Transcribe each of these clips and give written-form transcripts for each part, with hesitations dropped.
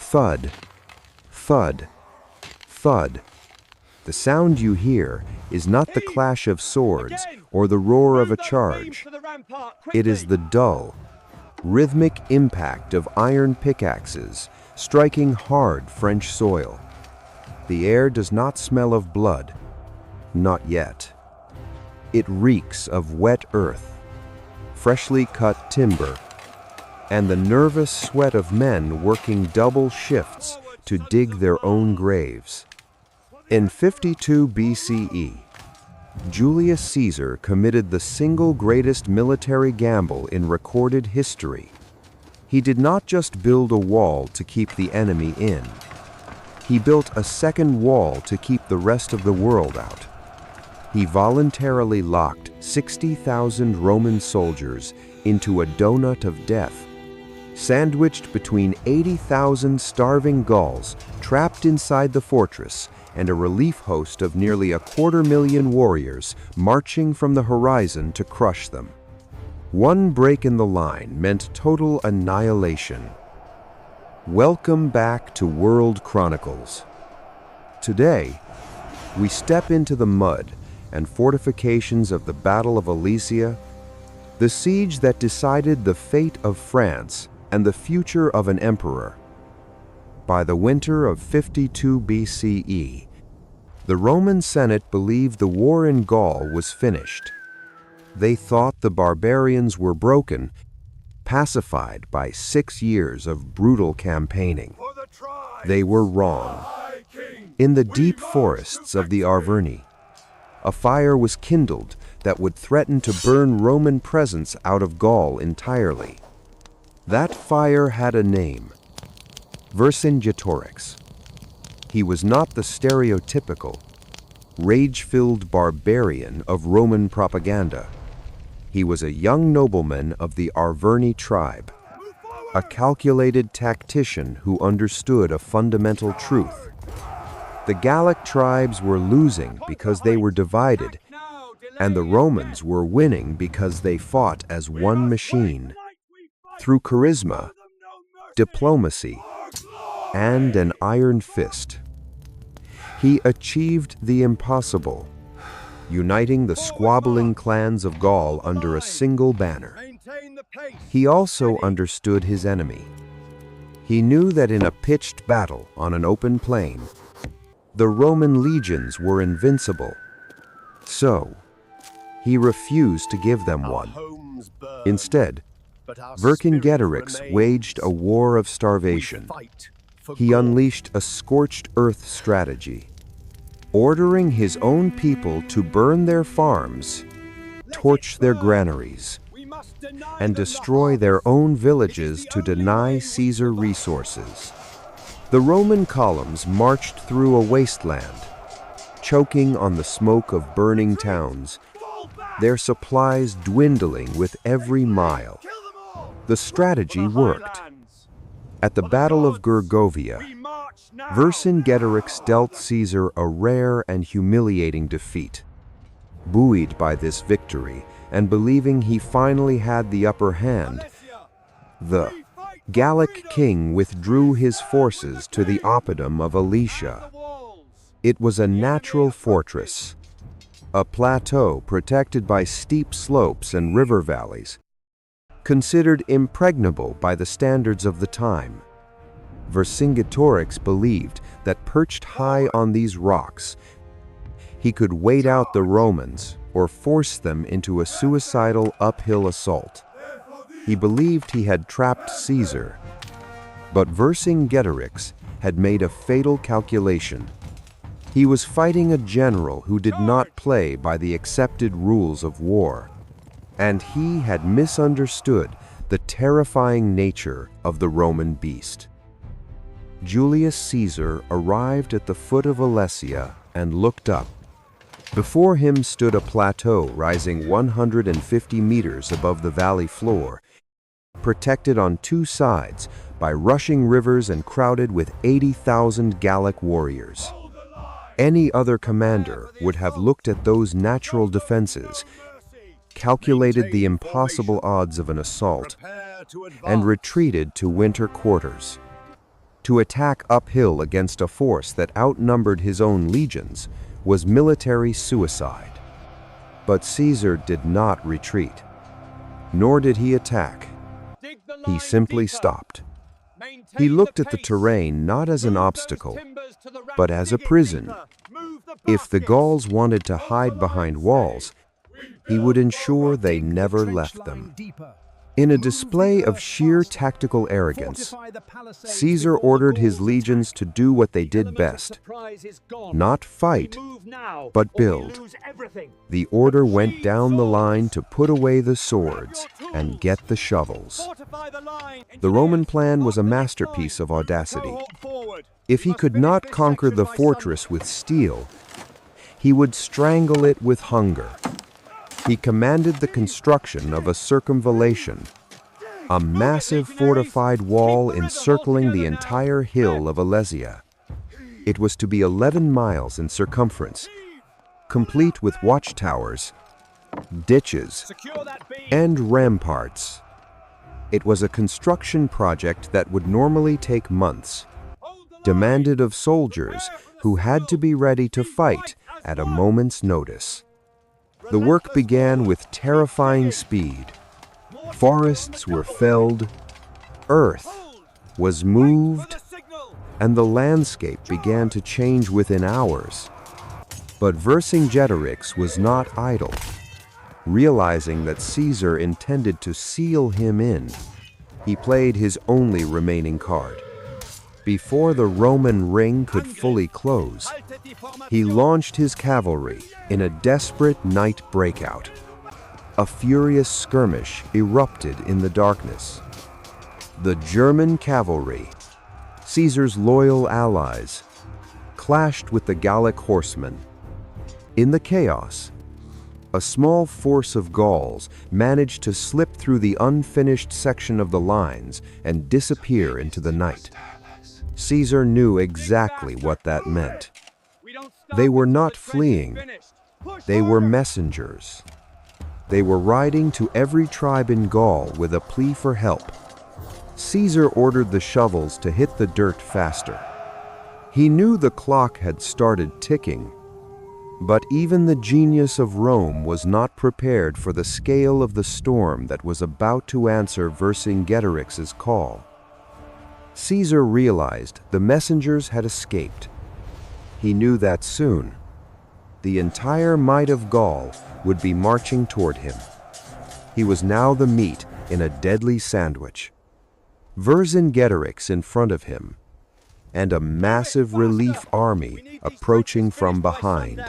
Thud, thud, thud. The sound you hear is not the clash of swords or the roar of a charge. It is the dull, rhythmic impact of iron pickaxes striking hard French soil. The air does not smell of blood, not yet. It reeks of wet earth, freshly cut timber, and the nervous sweat of men working double shifts to dig their own graves. In 52 BCE, Julius Caesar committed the single greatest military gamble in recorded history. He did not just build a wall to keep the enemy in. He built a second wall to keep the rest of the world out. He voluntarily locked 60,000 Roman soldiers into a donut of death, sandwiched between 80,000 starving Gauls trapped inside the fortress and a relief host of nearly 250,000 warriors marching from the horizon to crush them. One break in the line meant total annihilation. Welcome back to World Chronicles. Today, we step into the mud and fortifications of the Battle of Alesia, the siege that decided the fate of France and the future of an emperor. By the winter of 52 BCE, the Roman Senate believed the war in Gaul was finished. They thought the barbarians were broken, pacified by 6 years of brutal campaigning. They were wrong. In the deep forests of the Arverni, a fire was kindled that would threaten to burn Roman presence out of Gaul entirely. That fire had a name: Vercingetorix. He was not the stereotypical, rage-filled barbarian of Roman propaganda. He was a young nobleman of the Arverni tribe, a calculated tactician who understood a fundamental truth. The Gallic tribes were losing because they were divided, and the Romans were winning because they fought as one machine. Through charisma, diplomacy, and an iron fist, he achieved the impossible, uniting the squabbling clans of Gaul under a single banner. He also understood his enemy. He knew that in a pitched battle on an open plain, the Roman legions were invincible. So, he refused to give them one. Instead, Vercingetorix waged a war of starvation. He unleashed a scorched earth strategy, ordering his own people to burn their farms, torch their granaries, and destroy their own villages to deny Caesar resources. The Roman columns marched through a wasteland, choking on the smoke of burning towns, their supplies dwindling with every mile. The strategy worked. At the Battle of Gergovia, Vercingetorix dealt Caesar a rare and humiliating defeat. Buoyed by this victory and believing he finally had the upper hand, the Gallic king withdrew his forces to the oppidum of Alesia. It was a natural fortress, a plateau protected by steep slopes and river valleys, considered impregnable by the standards of the time. Vercingetorix believed that perched high on these rocks, he could wait out the Romans or force them into a suicidal uphill assault. He believed he had trapped Caesar, but Vercingetorix had made a fatal calculation. He was fighting a general who did not play by the accepted rules of war, and he had misunderstood the terrifying nature of the Roman beast. Julius Caesar arrived at the foot of Alesia and looked up. Before him stood a plateau rising 150 meters above the valley floor, protected on two sides by rushing rivers and crowded with 80,000 Gallic warriors. Any other commander would have looked at those natural defenses, calculated the impossible odds of an assault, and retreated to winter quarters. To attack uphill against a force that outnumbered his own legions was military suicide. But Caesar did not retreat, nor did he attack. He simply stopped. He looked at the terrain not as an obstacle, but as a prison. If the Gauls wanted to hide behind walls, he would ensure they never left them. In a display of sheer tactical arrogance, Caesar ordered his legions to do what they did best: not fight, but build. The order went down the line to put away the swords and get the shovels. The Roman plan was a masterpiece of audacity. If he could not conquer the fortress with steel, he would strangle it with hunger. He commanded the construction of a circumvallation, a massive fortified wall encircling the entire hill of Alesia. It was to be 11 miles in circumference, complete with watchtowers, ditches, and ramparts. It was a construction project that would normally take months, demanded of soldiers who had to be ready to fight at a moment's notice. The work began with terrifying speed. Forests were felled, earth was moved, and the landscape began to change within hours. But Vercingetorix was not idle. Realizing that Caesar intended to seal him in, he played his only remaining card. Before the Roman ring could fully close, he launched his cavalry in a desperate night breakout. A furious skirmish erupted in the darkness. The German cavalry, Caesar's loyal allies, clashed with the Gallic horsemen. In the chaos, a small force of Gauls managed to slip through the unfinished section of the lines and disappear into the night. Caesar knew exactly what that meant. They were not fleeing. They were messengers. They were riding to every tribe in Gaul with a plea for help. Caesar ordered the shovels to hit the dirt faster. He knew the clock had started ticking, but even the genius of Rome was not prepared for the scale of the storm that was about to answer Vercingetorix's call. Caesar realized the messengers had escaped. He knew that soon the entire might of Gaul would be marching toward him. He was now the meat in a deadly sandwich. Vercingetorix in front of him, and a massive relief army approaching from behind.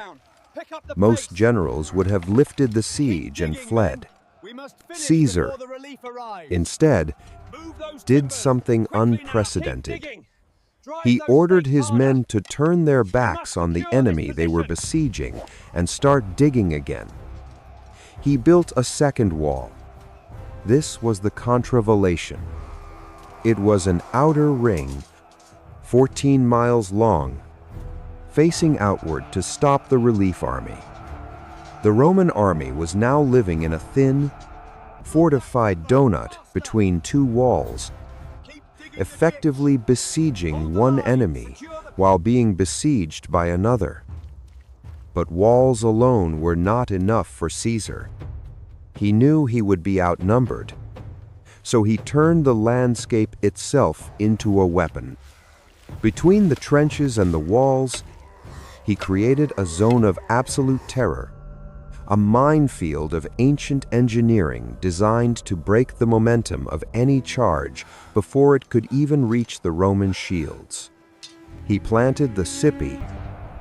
Most generals would have lifted the siege and fled. Caesar, instead, did something unprecedented. He ordered his men to turn their backs on the enemy they were besieging and start digging again. He built a second wall. This was the contravallation. It was an outer ring, 14 miles long, facing outward to stop the relief army. The Roman army was now living in a thin, fortified donut between two walls, effectively besieging one enemy while being besieged by another. But walls alone were not enough for Caesar. He knew he would be outnumbered, so he turned the landscape itself into a weapon. Between the trenches and the walls, he created a zone of absolute terror, a minefield of ancient engineering designed to break the momentum of any charge before it could even reach the Roman shields. He planted the Sippi,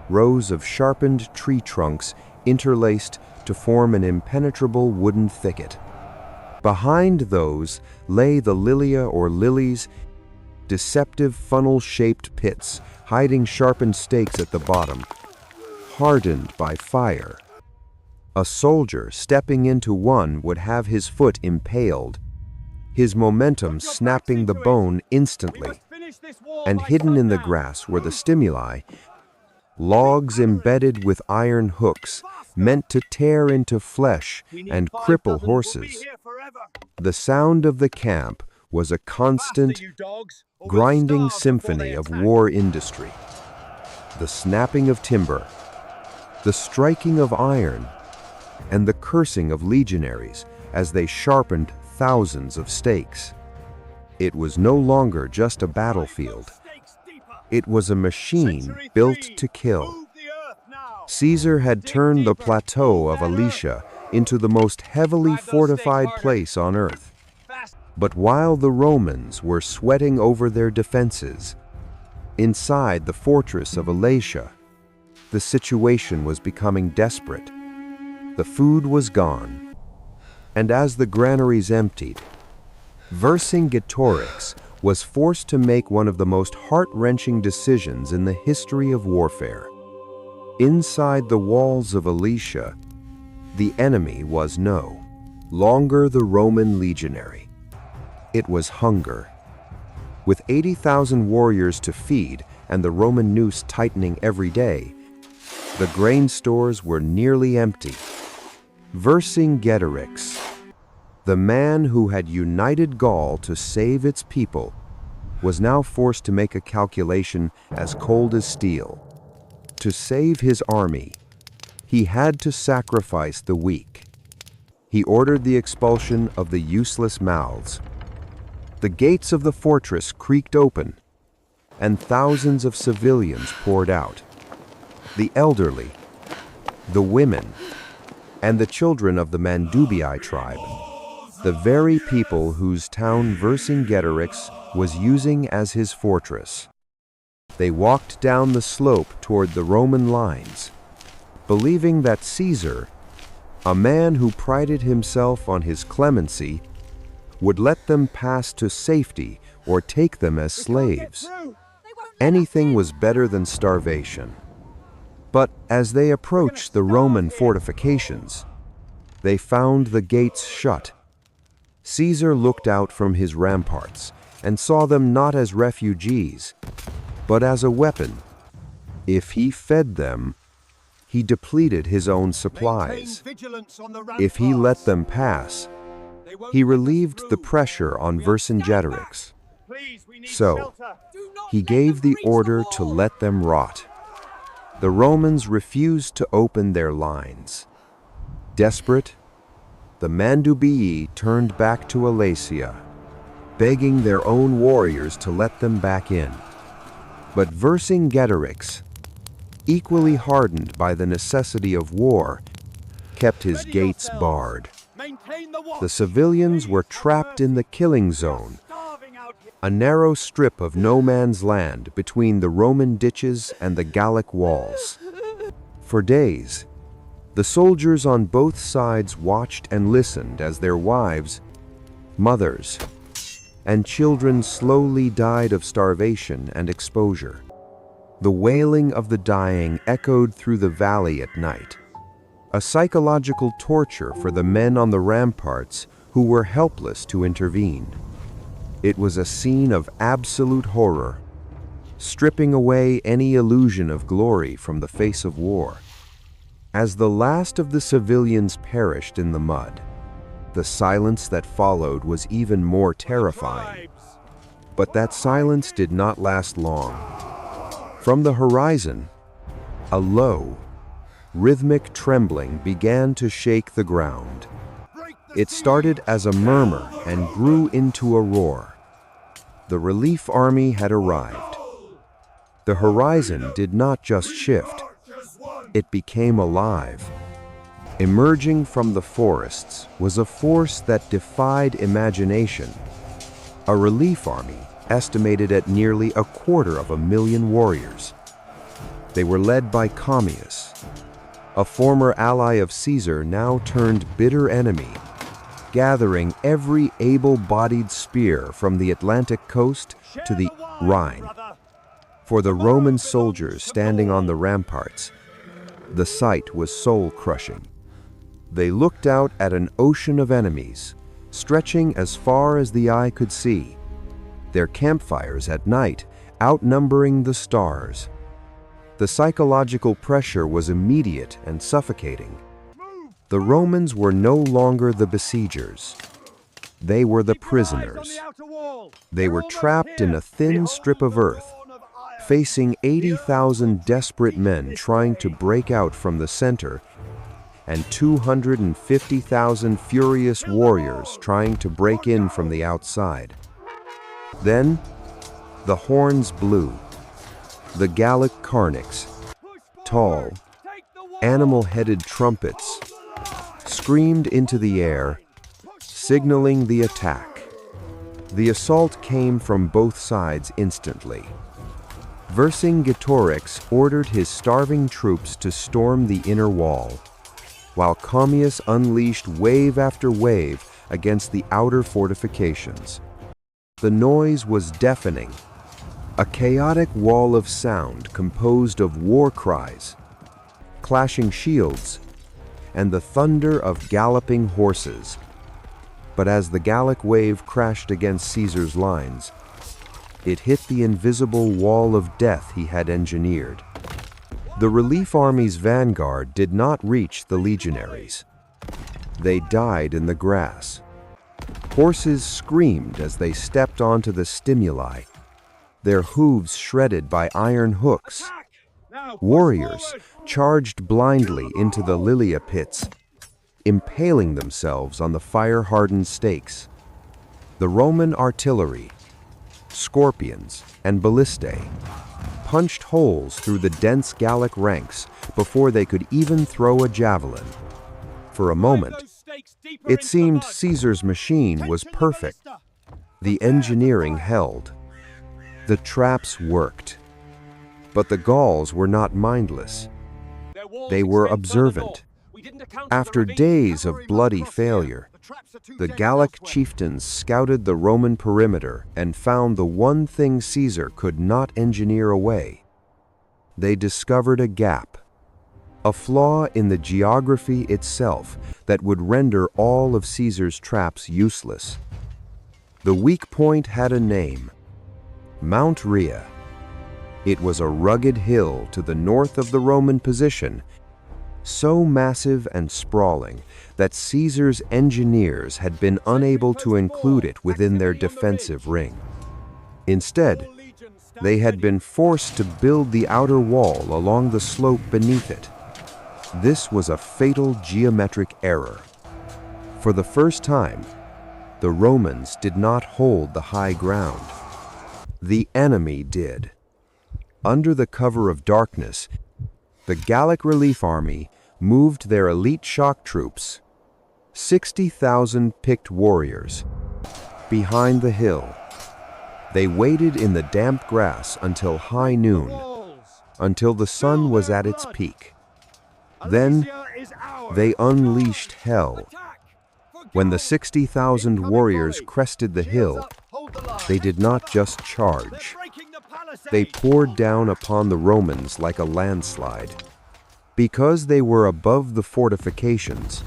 rows of sharpened tree trunks interlaced to form an impenetrable wooden thicket. Behind those lay the lilia or lilies, deceptive funnel-shaped pits hiding sharpened stakes at the bottom, hardened by fire. A soldier stepping into one would have his foot impaled, his momentum snapping the bone instantly. And hidden in the grass were the stimuli, logs embedded with iron hooks meant to tear into flesh and cripple horses. The sound of the camp was a constant, grinding symphony of war industry. The snapping of timber, the striking of iron, and the cursing of legionaries as they sharpened thousands of stakes. It was no longer just a battlefield. It was a machine built to kill. Caesar had turned the plateau of Alesia into the most heavily fortified place on earth. But while the Romans were sweating over their defenses, inside the fortress of Alesia, the situation was becoming desperate. The food was gone, and as the granaries emptied, Vercingetorix was forced to make one of the most heart-wrenching decisions in the history of warfare. Inside the walls of Alesia, the enemy was no longer the Roman legionary. It was hunger. With 80,000 warriors to feed and the Roman noose tightening every day, the grain stores were nearly empty. Vercingetorix, the man who had united Gaul to save its people, was now forced to make a calculation as cold as steel. To save his army, he had to sacrifice the weak. He ordered the expulsion of the useless mouths. The gates of the fortress creaked open, and thousands of civilians poured out. The elderly, the women, and the children of the Mandubii tribe, the very people whose town Vercingetorix was using as his fortress. They walked down the slope toward the Roman lines, believing that Caesar, a man who prided himself on his clemency, would let them pass to safety or take them as slaves. Anything was better than starvation. But as they approached the Roman fortifications, they found the gates shut. Caesar looked out from his ramparts and saw them not as refugees, but as a weapon. If he fed them, he depleted his own supplies. If he let them pass, he relieved the pressure on Vercingetorix. So, he gave the order to let them rot. The Romans refused to open their lines. Desperate, the Mandubii turned back to Alesia, begging their own warriors to let them back in. But Vercingetorix, equally hardened by the necessity of war, kept his gates barred. The civilians were trapped in the killing zone, a narrow strip of no man's land between the Roman ditches and the Gallic walls. For days, the soldiers on both sides watched and listened as their wives, mothers, and children slowly died of starvation and exposure. The wailing of the dying echoed through the valley at night, a psychological torture for the men on the ramparts who were helpless to intervene. It was a scene of absolute horror, stripping away any illusion of glory from the face of war. As the last of the civilians perished in the mud, the silence that followed was even more terrifying. But that silence did not last long. From the horizon, a low, rhythmic trembling began to shake the ground. It started as a murmur and grew into a roar. The relief army had arrived. The horizon did not just shift, it became alive. Emerging from the forests was a force that defied imagination. A relief army estimated at nearly 250,000 warriors. They were led by Commius, a former ally of Caesar now turned bitter enemy, gathering every able-bodied spear from the Atlantic coast to the Rhine. For the Roman soldiers standing on the ramparts, the sight was soul-crushing. They looked out at an ocean of enemies, stretching as far as the eye could see, their campfires at night outnumbering the stars. The psychological pressure was immediate and suffocating. The Romans were no longer the besiegers. They were the prisoners. They were trapped in a thin strip of earth, facing 80,000 desperate men trying to break out from the center, and 250,000 furious warriors trying to break in from the outside. Then, the horns blew. The Gallic Carnix, tall, animal-headed trumpets, screamed into the air, signaling the attack. The assault came from both sides instantly. Vercingetorix ordered his starving troops to storm the inner wall, while Commius unleashed wave after wave against the outer fortifications. The noise was deafening, a chaotic wall of sound composed of war cries, clashing shields, and the thunder of galloping horses. But as the Gallic wave crashed against Caesar's lines, it hit the invisible wall of death he had engineered. The relief army's vanguard did not reach the legionaries. They died in the grass. Horses screamed as they stepped onto the stimuli, their hooves shredded by iron hooks. Warriors charged blindly into the Lilia pits, impaling themselves on the fire-hardened stakes. The Roman artillery, scorpions and ballistae, punched holes through the dense Gallic ranks before they could even throw a javelin. For a moment, it seemed Caesar's machine was perfect. The engineering held. The traps worked. But the Gauls were not mindless. They were observant. After days of bloody failure, the Gallic chieftains scouted the Roman perimeter and found the one thing Caesar could not engineer away. They discovered a gap, a flaw in the geography itself that would render all of Caesar's traps useless. The weak point had a name: Mount Rhea. It was a rugged hill to the north of the Roman position, so massive and sprawling that Caesar's engineers had been unable to include it within their defensive ring. Instead, they had been forced to build the outer wall along the slope beneath it. This was a fatal geometric error. For the first time, the Romans did not hold the high ground. The enemy did. Under the cover of darkness, the Gallic relief army moved their elite shock troops, 60,000 picked warriors, behind the hill. They waited in the damp grass until high noon, until the sun was at its peak. Then they unleashed hell. When the 60,000 warriors crested the hill, they did not just charge. They poured down upon the Romans like a landslide. Because they were above the fortifications,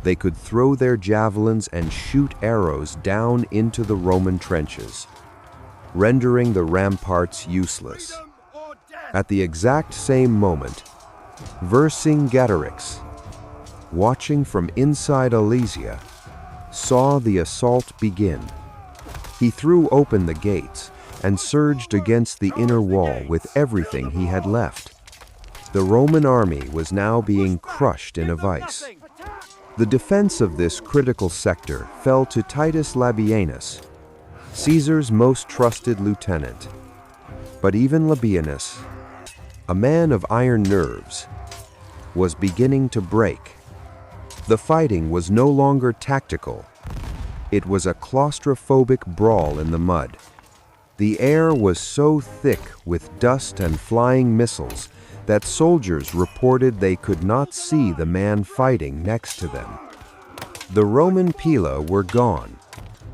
they could throw their javelins and shoot arrows down into the Roman trenches, rendering the ramparts useless. At the exact same moment, Vercingetorix, watching from inside Alesia, saw the assault begin. He threw open the gates and surged against the inner wall with everything he had left. The Roman army was now being crushed in a vice. The defense of this critical sector fell to Titus Labienus, Caesar's most trusted lieutenant. But even Labienus, a man of iron nerves, was beginning to break. The fighting was no longer tactical. It was a claustrophobic brawl in the mud. The air was so thick with dust and flying missiles that soldiers reported they could not see the man fighting next to them. The Roman pila were gone,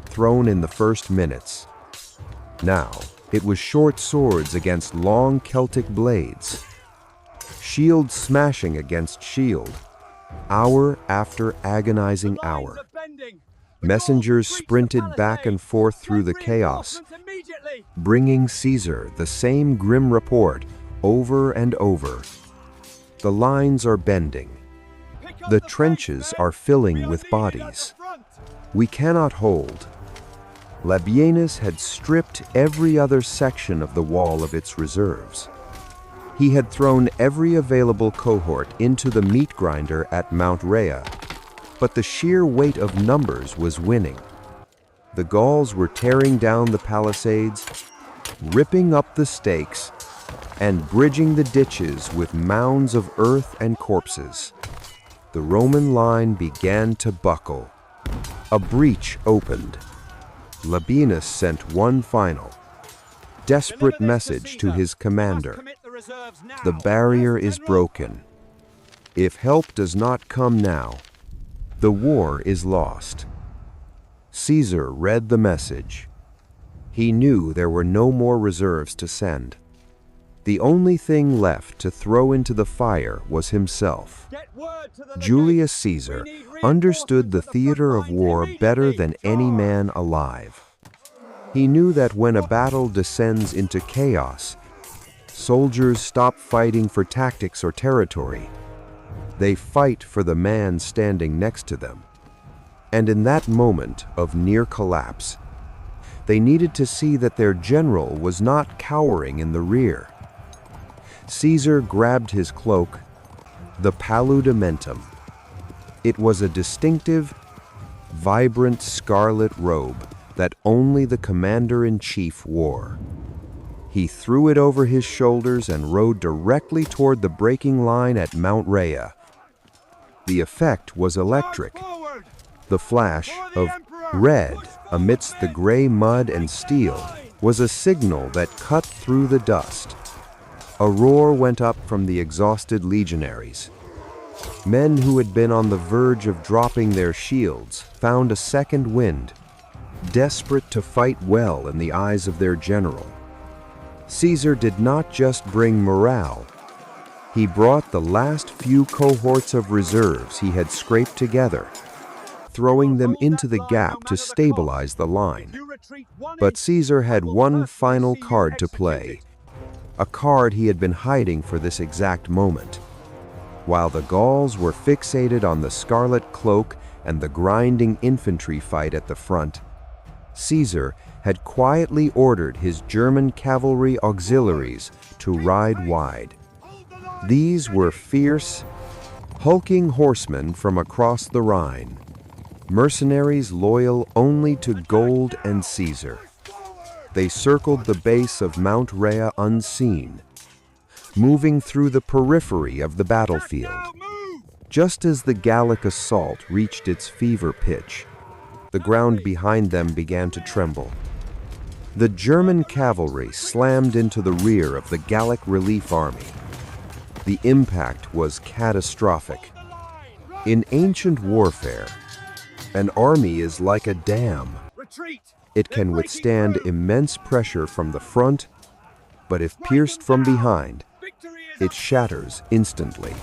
thrown in the first minutes. Now, it was short swords against long Celtic blades, shield smashing against shield, hour after agonizing hour. Messengers sprinted back and forth through the chaos, bringing Caesar the same grim report over and over. The lines are bending. The trenches are filling with bodies. "We cannot hold." Labienus had stripped every other section of the wall of its reserves. He had thrown every available cohort into the meat grinder at Mount Rhea, but the sheer weight of numbers was winning. The Gauls were tearing down the palisades, ripping up the stakes, and bridging the ditches with mounds of earth and corpses. The Roman line began to buckle. A breach opened. Labienus sent one final, desperate message to his commander. The barrier is broken. If help does not come now, the war is lost. Caesar read the message. He knew there were no more reserves to send. The only thing left to throw into the fire was himself. Julius Caesar understood the theater of war better than any man alive. He knew that when a battle descends into chaos, soldiers stop fighting for tactics or territory. They fight for the man standing next to them. And in that moment of near collapse, they needed to see that their general was not cowering in the rear. Caesar grabbed his cloak, the paludamentum. It was a distinctive, vibrant scarlet robe that only the commander-in-chief wore. He threw it over his shoulders and rode directly toward the breaking line at Mount Rhea. The effect was electric. The flash of red amidst the gray mud and steel was a signal that cut through the dust. A roar went up from the exhausted legionaries. Men who had been on the verge of dropping their shields found a second wind, desperate to fight well in the eyes of their general. Caesar did not just bring morale. He brought the last few cohorts of reserves he had scraped together, throwing them into the gap to stabilize the line. But Caesar had one final card to play, a card he had been hiding for this exact moment. While the Gauls were fixated on the scarlet cloak and the grinding infantry fight at the front, Caesar had quietly ordered his German cavalry auxiliaries to ride wide. These were fierce, hulking horsemen from across the Rhine, mercenaries loyal only to gold and Caesar. They circled the base of Mount Rhea unseen, moving through the periphery of the battlefield. Just as the Gallic assault reached its fever pitch, the ground behind them began to tremble. The German cavalry slammed into the rear of the Gallic relief army. The impact was catastrophic. In ancient warfare, an army is like a dam. It can withstand immense pressure from the front, but if pierced from behind, it shatters instantly.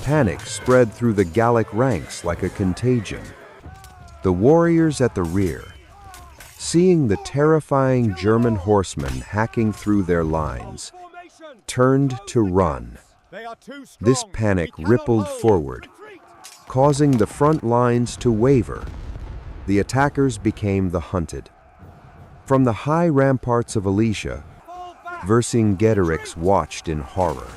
Panic spread through the Gallic ranks like a contagion. The warriors at the rear, seeing the terrifying German horsemen hacking through their lines, turned to run. This panic rippled forward, causing the front lines to waver. The attackers became the hunted. From the high ramparts of Alesia, Vercingetorix watched in horror.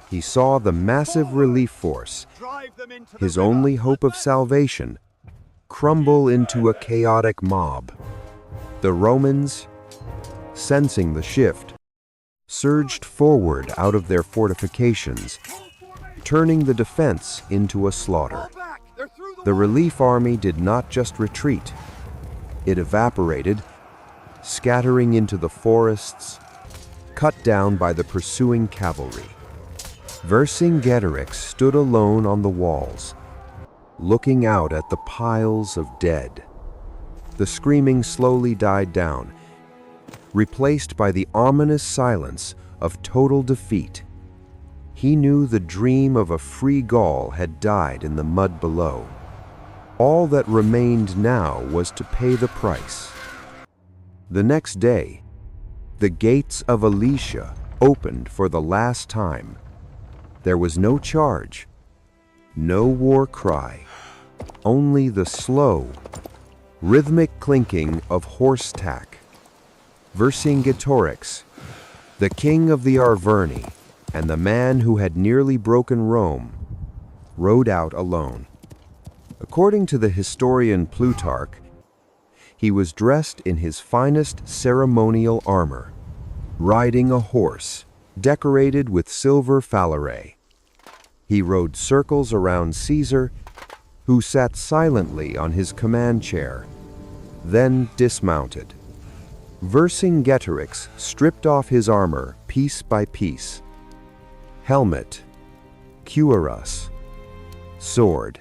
He saw the massive relief force, his only hope of salvation, crumble into a chaotic mob. The Romans, sensing the shift, surged forward out of their fortifications, turning the defense into a slaughter. The relief army did not just retreat. It evaporated, scattering into the forests, cut down by the pursuing cavalry. Vercingetorix stood alone on the walls, looking out at the piles of dead. The screaming slowly died down, replaced by the ominous silence of total defeat. He knew the dream of a free Gaul had died in the mud below. All that remained now was to pay the price. The next day, the gates of Alesia opened for the last time. There was no charge, no war cry, only the slow, rhythmic clinking of horse tack. Vercingetorix, the king of the Arverni, and the man who had nearly broken Rome, rode out alone. According to the historian Plutarch, he was dressed in his finest ceremonial armor, riding a horse decorated with silver falerae. He rode circles around Caesar, who sat silently on his command chair, then dismounted. Vercingetorix stripped off his armor piece by piece. Helmet, cuirass, sword,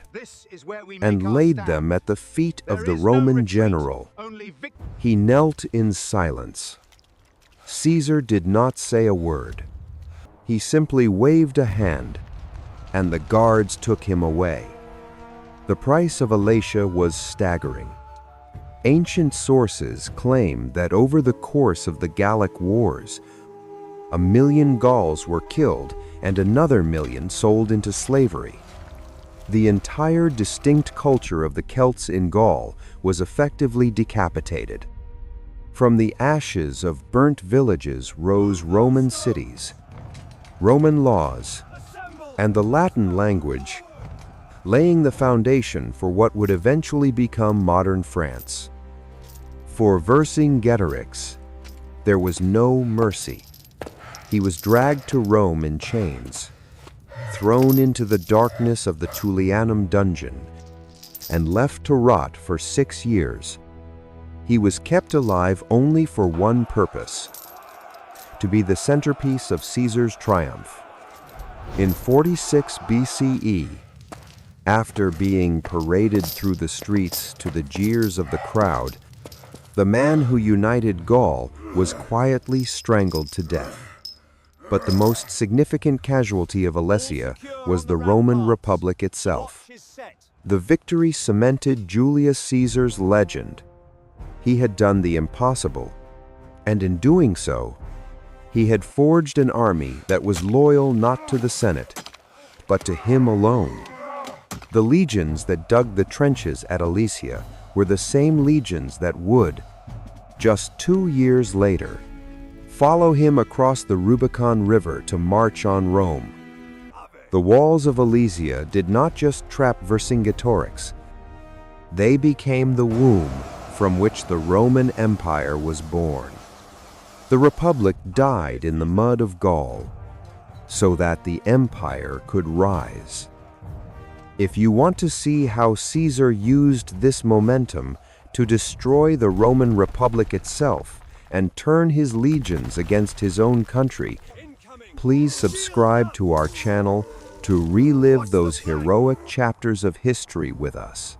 and laid them at the feet of the Roman general. He knelt in silence. Caesar did not say a word. He simply waved a hand, and the guards took him away. The price of Alesia was staggering. Ancient sources claim that over the course of the Gallic Wars, 1 million Gauls were killed and another 1 million sold into slavery. The entire distinct culture of the Celts in Gaul was effectively decapitated. From the ashes of burnt villages rose Roman cities, Roman laws, and the Latin language, laying the foundation for what would eventually become modern France. For Vercingetorix, there was no mercy. He was dragged to Rome in chains, thrown into the darkness of the Tullianum dungeon, and left to rot for 6 years. He was kept alive only for one purpose: to be the centerpiece of Caesar's triumph. In 46 BCE, after being paraded through the streets to the jeers of the crowd, the man who united Gaul was quietly strangled to death. But the most significant casualty of Alesia was the Roman Republic itself. The victory cemented Julius Caesar's legend. He had done the impossible, and in doing so, he had forged an army that was loyal not to the Senate, but to him alone. The legions that dug the trenches at Alesia were the same legions that would, just 2 years later, follow him across the Rubicon River to march on Rome. The walls of Alesia did not just trap Vercingetorix. They became the womb from which the Roman Empire was born. The Republic died in the mud of Gaul, so that the Empire could rise. If you want to see how Caesar used this momentum to destroy the Roman Republic itself and turn his legions against his own country, please subscribe to our channel to relive those heroic chapters of history with us.